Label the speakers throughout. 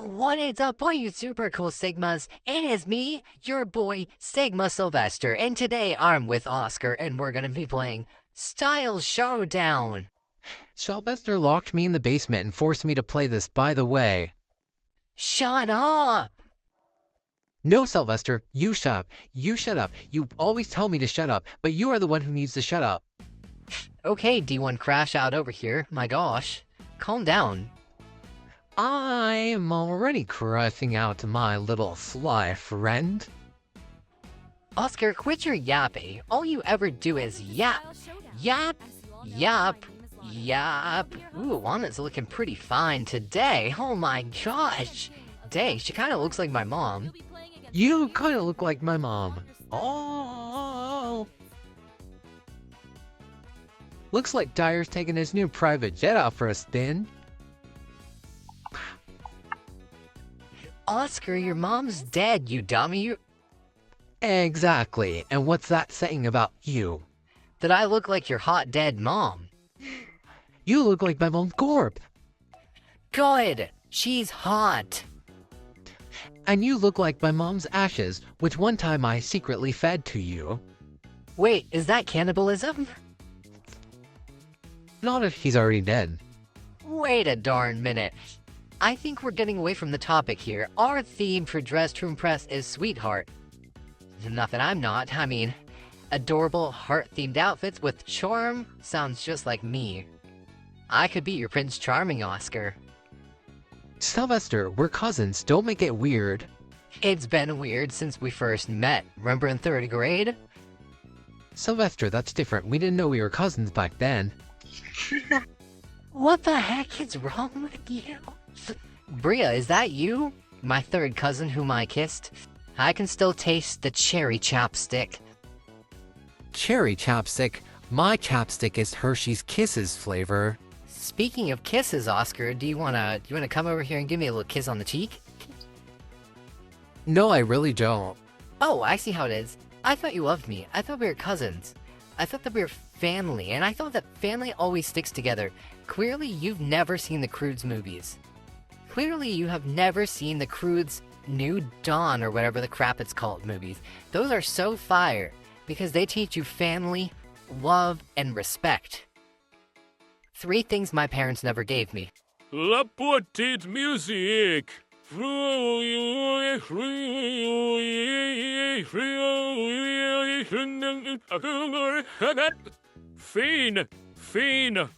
Speaker 1: What is up, all you super cool Sigmas? It is me, your boy, Sigma Sylvester, and today I'm with Oscar, and we're gonna be playing Style Showdown.
Speaker 2: Sylvester locked me in the basement and forced me to play this, by the way.
Speaker 1: Shut up!
Speaker 2: No, Sylvester, you shut up. You shut up. You always tell me to shut up, but you are the one who needs to shut up.
Speaker 1: Okay, D1 Crash out over here, my gosh. Calm down.
Speaker 2: I'm already crashing out, my little fly friend.
Speaker 1: Oscar, quit your yapping. All you ever do is yap, yap, yap, yap. Ooh, Juana's looking pretty fine today. Oh my gosh. Dang, she kinda looks like my mom.
Speaker 2: You kind of look like my mom. Oh. Looks like Dyer's taking his new private jet out for a spin.
Speaker 1: Oscar, your mom's dead, you dummy.
Speaker 2: Exactly, and what's that saying about you?
Speaker 1: That I look like your hot dead mom.
Speaker 2: You look like my mom's corpse.
Speaker 1: Good, she's hot.
Speaker 2: And you look like my mom's ashes, which one time I secretly fed to you.
Speaker 1: Wait, is that cannibalism?
Speaker 2: Not if he's already dead.
Speaker 1: Wait a darn minute. I think we're getting away from the topic here. Our theme for Dress to Impress is Sweetheart. Not that I'm not, I mean, adorable heart-themed outfits with charm sounds just like me. I could be your Prince Charming, Oscar.
Speaker 2: Sylvester, we're cousins, don't make it weird.
Speaker 1: It's been weird since we first met, remember in 3rd grade?
Speaker 2: Sylvester, that's different, we didn't know we were cousins back then.
Speaker 1: What the heck is wrong with you? Bria, is that you? My 3rd cousin whom I kissed? I can still taste the cherry chapstick.
Speaker 2: Cherry chapstick? My chapstick is Hershey's Kisses flavor.
Speaker 1: Speaking of kisses, Oscar, do you wanna come over here and give me a little kiss on the cheek?
Speaker 2: No, I really don't.
Speaker 1: Oh, I see how it is. I thought you loved me. I thought we were cousins. I thought that we were family, and I thought that family always sticks together. Clearly, you've never seen the Croods movies. Clearly, you have never seen the Croods New Dawn or whatever the crap it's called movies. Those are so fire because they teach you family, love, and respect. 3 things my parents never gave me.
Speaker 3: La petite musique. Fiend, fiend,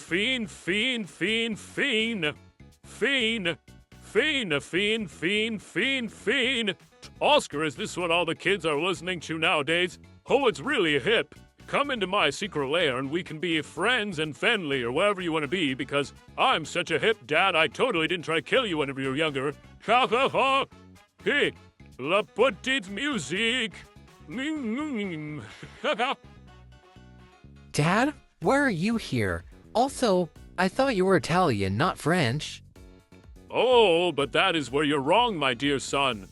Speaker 3: fiend, fiend, fiend, fiend, fiend, fiend, fiend, fiend, fiend, fiend, fiend. Oscar, is this what all the kids are listening to nowadays? Oh, it's really hip. Come into my secret lair and we can be friends and friendly or whatever you want to be because I'm such a hip dad I totally didn't try to kill you whenever you were younger. Ha ha ha! Hey, la petite musique!
Speaker 2: Dad? Why are you here? Also, I thought you were Italian, not French.
Speaker 3: Oh, but that is where you're wrong, my dear son.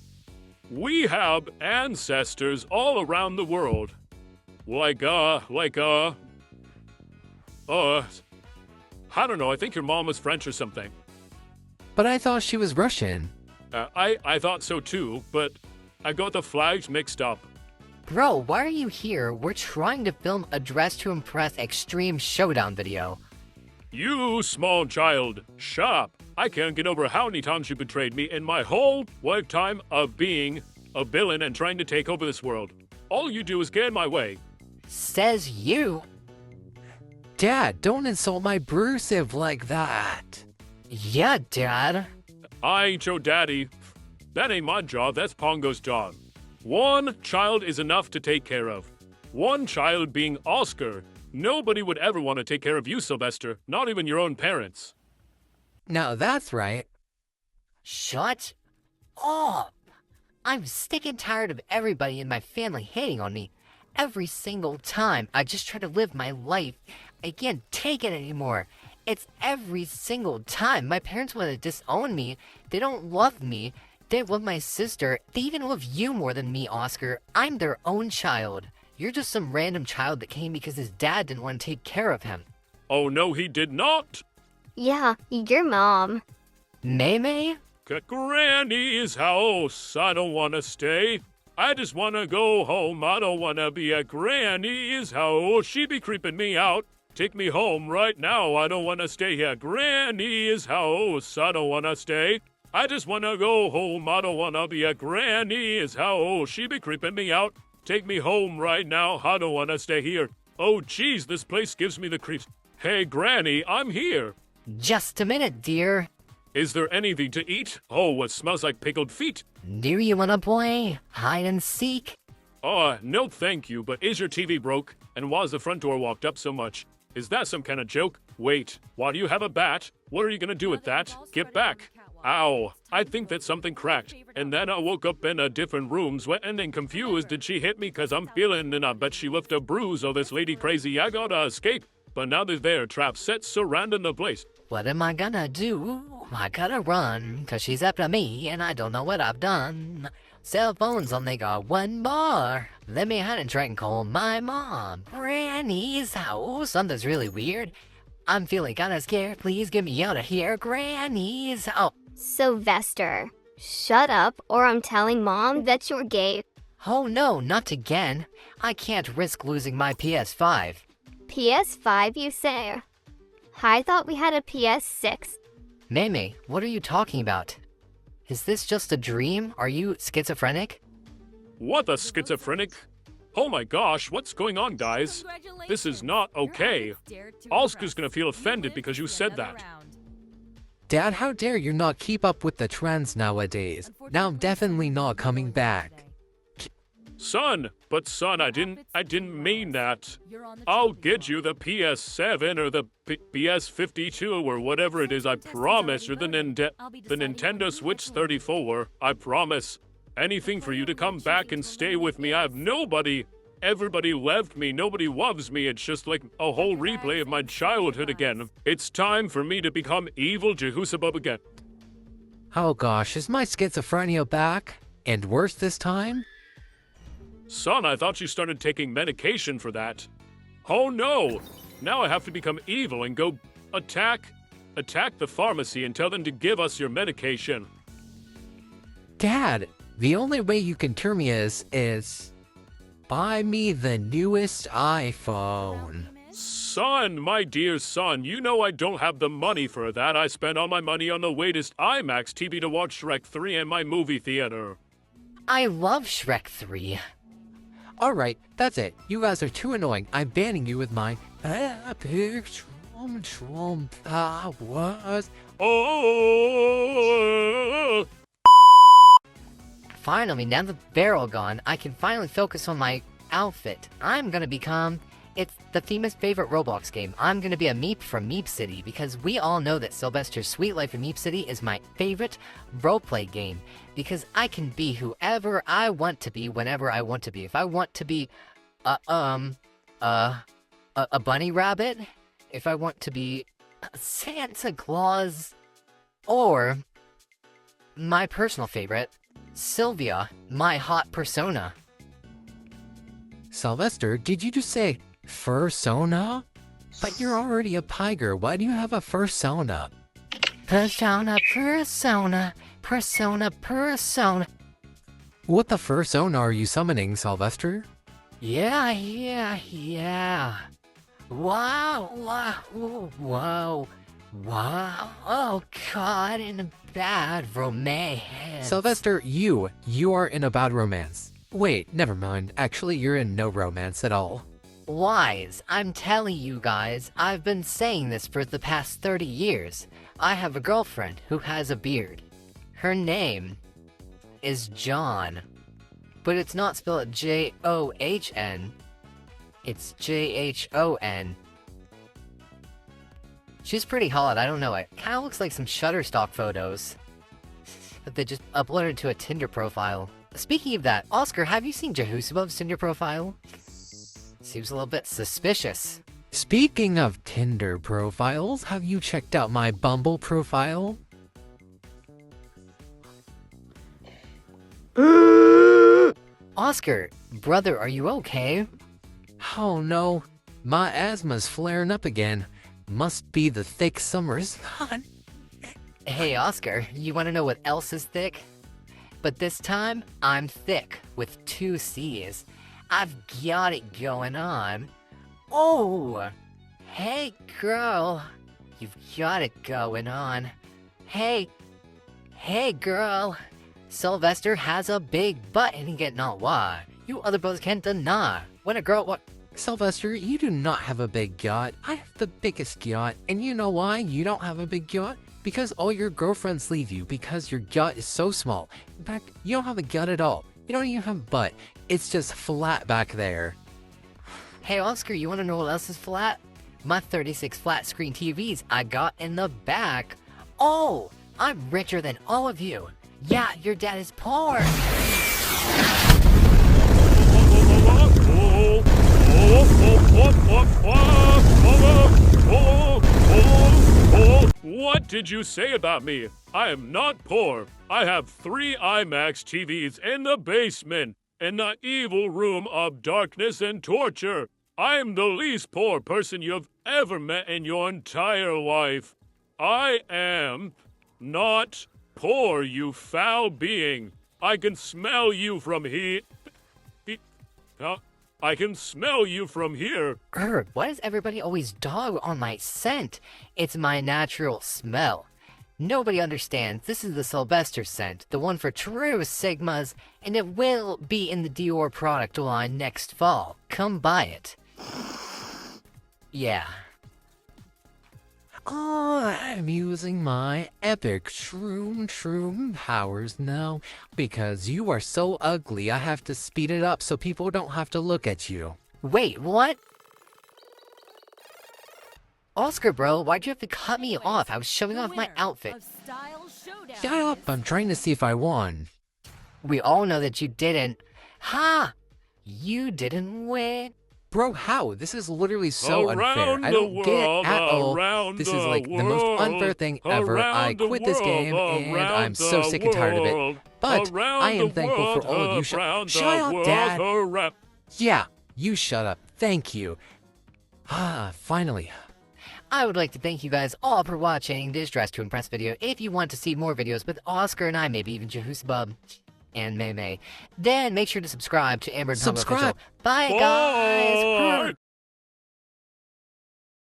Speaker 3: We have ancestors all around the world. I don't know, I think your mom was French or something.
Speaker 2: But I thought she was Russian.
Speaker 3: I thought so too, but I got the flags mixed up.
Speaker 1: Bro, why are you here? We're trying to film a Dress to Impress Extreme Showdown video.
Speaker 3: You small child, shut up. I can't get over how many times you betrayed me in my whole lifetime of being a villain and trying to take over this world. All you do is get in my way.
Speaker 1: Says you.
Speaker 2: Dad, don't insult my Brusive like that.
Speaker 1: Yeah, Dad.
Speaker 3: I ain't your daddy. That ain't my job, that's Pongo's job. One child is enough to take care of. One child being Oscar. Nobody would ever want to take care of you, Sylvester, not even your own parents.
Speaker 2: Now that's right.
Speaker 1: Shut up. I'm sick and tired of everybody in my family hating on me. Every single time I just try to live my life, I can't take it anymore. It's every single time. My parents want to disown me. They don't love me. They love my sister. They even love you more than me, Oscar. I'm their own child. You're just some random child that came because his dad didn't want to take care of him.
Speaker 3: Oh no, he did not.
Speaker 4: Yeah, your mom.
Speaker 1: May?
Speaker 3: Granny's house. I don't want to stay. I just want to go home. I don't want to be at Granny's house. She be creeping me out. Take me home right now. I don't want to stay here. Granny's house. I don't want to stay. I just want to go home. I don't want to be at Granny's house. She be creeping me out. Take me home right now. I don't want to stay here. Oh, geez, this place gives me the creeps. Hey, Granny, I'm here.
Speaker 1: Just a minute, dear.
Speaker 3: Is there anything to eat? Oh, it smells like pickled feet.
Speaker 1: Do you wanna play hide and seek?
Speaker 3: Oh, no thank you, but is your TV broke? And why's the front door walked up so much? Is that some kind of joke? Wait, why do you have a bat? What are you gonna do with that? Get back. Ow, I think that something cracked. And then I woke up in a different room, sweating and confused. Did she hit me? Cause I'm feeling, and I bet she left a bruise. Oh, this lady crazy, I gotta escape. But now they're there, traps set surrounding the place.
Speaker 1: What am I gonna do? I gotta run, cause she's after me, and I don't know what I've done. Cell phones only got one bar. Let me hide and try and call my mom. Granny's house. Something's really weird. I'm feeling kinda scared. Please get me out of here. Granny's house.
Speaker 4: Sylvester, shut up or I'm telling Mom that you're gay.
Speaker 1: Oh no, not again. I can't risk losing my PS5.
Speaker 4: PS5, you say? I thought we had a PS6.
Speaker 1: Meme, what are you talking about? Is this just a dream? Are you schizophrenic?
Speaker 3: What the schizophrenic? Oh my gosh, what's going on, guys? This is not okay. Oscar's gonna feel offended because you said that.
Speaker 2: Dad, how dare you not keep up with the trends nowadays? Now I'm definitely not coming back.
Speaker 3: Son, I didn't mean that. I'll get you the PS7 or the PS52 or whatever it is, I promise, or the Nintendo Switch 34, I promise. Anything for you to come back and stay with me. I have nobody. Everybody left me, nobody loves me. It's just like a whole replay of my childhood again. It's time for me to become evil Jehusabub again.
Speaker 2: Oh gosh, is my schizophrenia back? And worse this time?
Speaker 3: Son, I thought you started taking medication for that. Oh no! Now I have to become evil and go attack the pharmacy and tell them to give us your medication.
Speaker 2: Dad, the only way you can cure me is buy me the newest iPhone.
Speaker 3: Son, my dear son, you know I don't have the money for that. I spent all my money on the latest IMAX TV to watch Shrek 3 in my movie theater.
Speaker 1: I love Shrek 3.
Speaker 2: Alright, that's it. You guys are too annoying. I'm banning you with my epic Trump powers.
Speaker 3: Oh!
Speaker 1: Finally, now the barrel gone, I can finally focus on my outfit. I'm gonna become... It's the famous favorite Roblox game. I'm gonna be a Meep from Meep City, because we all know that Sylvester's Sweet Life in Meep City is my favorite roleplay game. Because I can be whoever I want to be whenever I want to be. If I want to be, a bunny rabbit, if I want to be Santa Claus, or my personal favorite, Sylvia, my hot persona.
Speaker 2: Sylvester, did you just say fursona? But you're already a tiger. Why do you have a fursona?
Speaker 1: Persona.
Speaker 2: What the fursona are you summoning, Sylvester?
Speaker 1: Yeah. Wow. Oh, God, in a bad romance.
Speaker 2: Sylvester, you are in a bad romance. Wait, never mind. Actually, you're in no romance at all.
Speaker 1: Wise, I'm telling you guys, I've been saying this for the past 30 years. I have a girlfriend who has a beard. Her name is John. But it's not spelled John. It's Jhon. She's pretty hot, I don't know, it kinda looks like some Shutterstock photos that they just uploaded to a Tinder profile. Speaking of that, Oscar, have you seen Jehusabub's Tinder profile? Seems a little bit suspicious.
Speaker 2: Speaking of Tinder profiles, have you checked out my Bumble profile?
Speaker 1: Oscar, brother, are you okay?
Speaker 2: Oh no, my asthma's flaring up again. Must be the thick summer sun.
Speaker 1: Hey, Oscar, you want to know what else is thick? But this time, I'm thick with 2 C's. I've got it going on. Oh! Hey, girl. You've got it going on. Hey girl. Sylvester has a big butt and he get not why. You other brothers can't deny. When a girl what?
Speaker 2: Sylvester, you do not have a big yacht. I have the biggest yacht. And you know why you don't have a big yacht? Because all your girlfriends leave you because your yacht is so small. In fact, you don't have a yacht at all. You don't even have a butt. It's just flat back there.
Speaker 1: Hey, Oscar, you want to know what else is flat? My 36 flat screen TVs I got in the back. Oh, I'm richer than all of you. Yeah, your dad is poor.
Speaker 3: What did you say about me? I am not poor. I have 3 IMAX TVs in the basement, in the evil room of darkness and torture. I am the least poor person you've ever met in your entire life. I am not poor, you foul being. I can smell you from here. I can smell you from here.
Speaker 1: Why does everybody always dog on my scent? It's my natural smell. Nobody understands. This is the Sylvester scent, the one for true Sigmas, and it will be in the Dior product line next fall. Come buy it. Yeah.
Speaker 2: Oh, I'm using my epic shroom powers now. Because you are so ugly, I have to speed it up so people don't have to look at you.
Speaker 1: Wait, what? Oscar, bro, why'd you have to cut me off? I was showing off my outfit.
Speaker 2: Shut up, I'm trying to see if I won.
Speaker 1: We all know that you didn't. Ha! You didn't win.
Speaker 2: Bro, how? This is literally so
Speaker 3: Around
Speaker 2: unfair. I
Speaker 3: the
Speaker 2: don't get it
Speaker 3: world,
Speaker 2: at all.
Speaker 3: around
Speaker 2: This is
Speaker 3: the
Speaker 2: like the most unfair
Speaker 3: world,
Speaker 2: thing ever. I
Speaker 3: around the
Speaker 2: quit this game
Speaker 3: world,
Speaker 2: and
Speaker 3: around
Speaker 2: I'm so
Speaker 3: the
Speaker 2: sick and tired of it.
Speaker 3: world,
Speaker 2: But
Speaker 3: around
Speaker 2: I am
Speaker 3: the
Speaker 2: thankful
Speaker 3: world,
Speaker 2: for all of you.
Speaker 3: around
Speaker 2: Shut
Speaker 3: the
Speaker 2: up,
Speaker 3: world,
Speaker 2: Dad.
Speaker 3: around-
Speaker 2: Yeah, you shut up. Thank you. Ah, finally.
Speaker 1: I would like to thank you guys all for watching this Dress to Impress video. If you want to see more videos with Oscar and I, maybe even Jahusbub and May, then make sure to subscribe to Amber and Pablo
Speaker 2: Subscribe.
Speaker 1: Official. Bye, guys.
Speaker 3: Bye.